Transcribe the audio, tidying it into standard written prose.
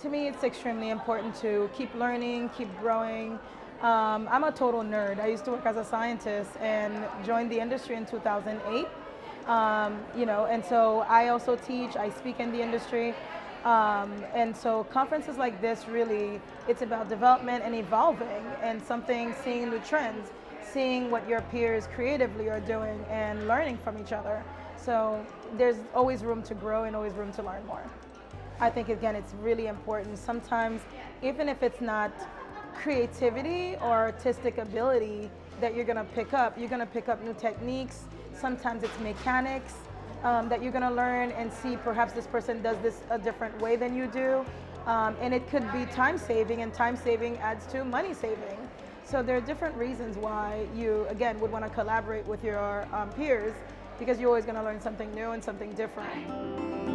To me, it's extremely important to keep learning, keep growing. I'm a total nerd. I used to work as a scientist and joined the industry in 2008. And so I also teach, I speak in the industry. And so conferences like this really, it's about development and evolving and seeing new trends, seeing what your peers creatively are doing and learning from each other. So there's always room to grow and always room to learn more. I think, again, it's really important. Sometimes, even if it's not creativity or artistic ability that you're going to pick up, you're going to pick up new techniques. Sometimes it's mechanics that you're going to learn and see perhaps this person does this a different way than you do. And it could be time saving, and time saving adds to money saving. So there are different reasons why you, again, would want to collaborate with your peers, because you're always going to learn something new and something different.